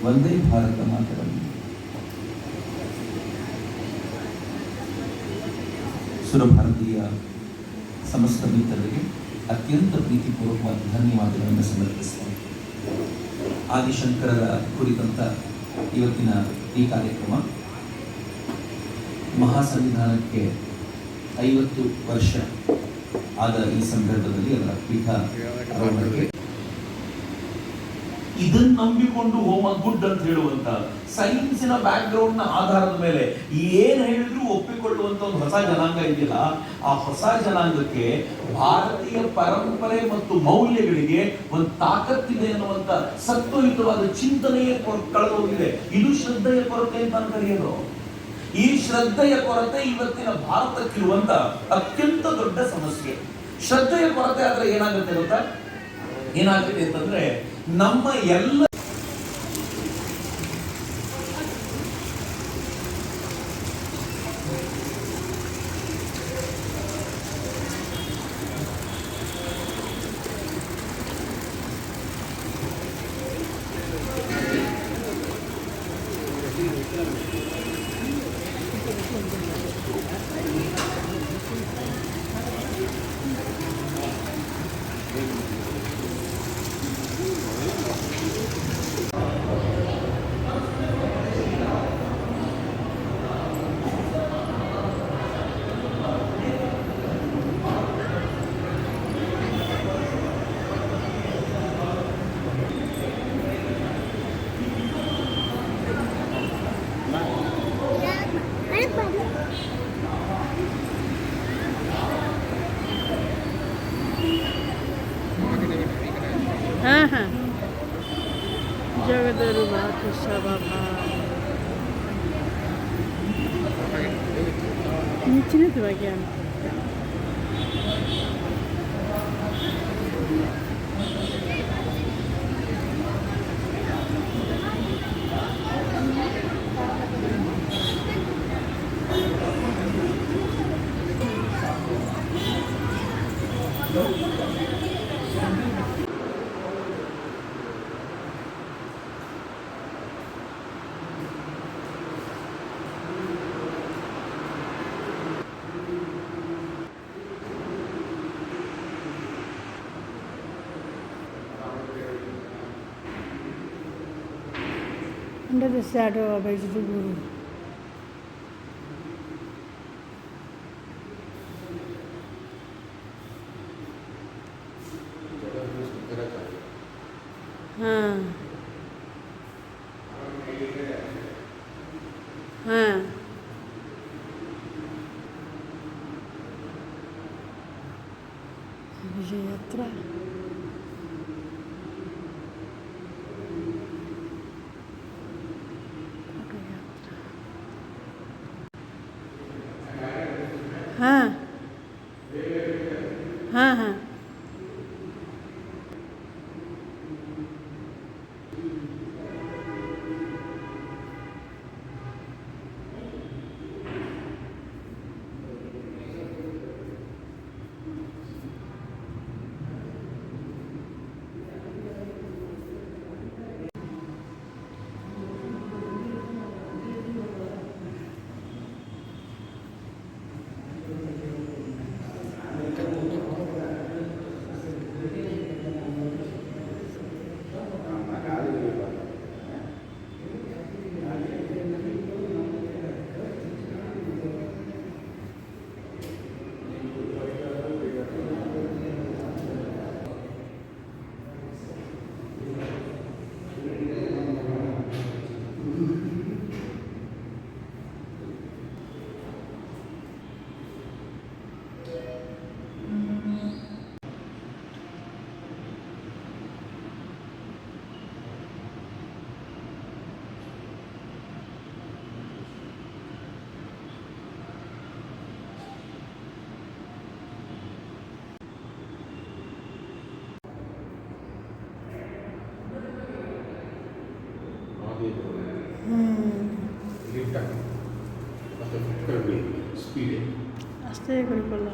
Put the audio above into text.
ವಂದೇ ಭಾರತ ಮಾತರಂ. ಸುರಭಾರತೀಯ ಸಮಸ್ತ ಮಿತ್ರರಿಗೆ ಅತ್ಯಂತ ಪ್ರೀತಿಪೂರ್ವಕವಾದ ಧನ್ಯವಾದಗಳನ್ನು ಸಮರ್ಪಿಸ್ತೇನೆ. ಆದಿಶಂಕರರ ಕುರಿತಂತ ಇವತ್ತಿನ ಈ ಕಾರ್ಯಕ್ರಮ ಮಹಾಸಂವಿಧಾನಕ್ಕೆ 50 ವರ್ಷ ಆದ ಈ ಸಂದರ್ಭದಲ್ಲಿ ಅದರ ಪೀಠ ಇದನ್ನು ನಂಬಿಕೊಂಡು ಹೋಮ ಗುಡ್ ಅಂತ ಹೇಳುವಂತ ಸೈನ್ಸಿನ ಬ್ಯಾಕ್ ಗ್ರೌಂಡ್ ನ ಆಧಾರದ ಮೇಲೆ ಏನ್ ಹೇಳಿದ್ರು ಒಪ್ಪಿಕೊಳ್ಳುವಂತ ಒಂದು ಹೊಸ ಜನಾಂಗ ಇದೆಯಲ್ಲ, ಆ ಹೊಸ ಜನಾಂಗಕ್ಕೆ ಭಾರತೀಯ ಪರಂಪರೆ ಮತ್ತು ಮೌಲ್ಯಗಳಿಗೆ ಒಂದು ತಾಕತ್ತಿದೆ ಅನ್ನುವಂತ ಸತ್ವಯುತವಾದ ಚಿಂತನೆಯೇ ಕಳೆದೋಗಿದೆ. ಇದು ಶ್ರದ್ಧೆಯ ಕೊರತೆ ಅಂತ ಕರೆಯೋದು. ಈ ಶ್ರದ್ಧೆಯ ಕೊರತೆ ಇವತ್ತಿನ ಭಾರತಕ್ಕಿರುವಂತ ಅತ್ಯಂತ ದೊಡ್ಡ ಸಮಸ್ಯೆ. ಶ್ರದ್ಧೆಯ ಕೊರತೆ ಆದ್ರೆ ಏನಾಗುತ್ತೆ ಗೊತ್ತಾ? ಏನಾಗುತ್ತೆ ಅಂತಂದ್ರೆ ನಮ್ಮ ಎಲ್ಲ ಜಗದರು ಮಾತು ನಿಶ್ಚಿತ ಬಗ್ಗೆ under the shadow of Ajdu Guru. Vijayatra. हाँ हाँ हाँ ಲಿಫ್ಟ್ ಮತ್ತೆ ಸ್ಪೀಡ್ ಅಷ್ಟೇ ಕೊಡಲ್ಲ.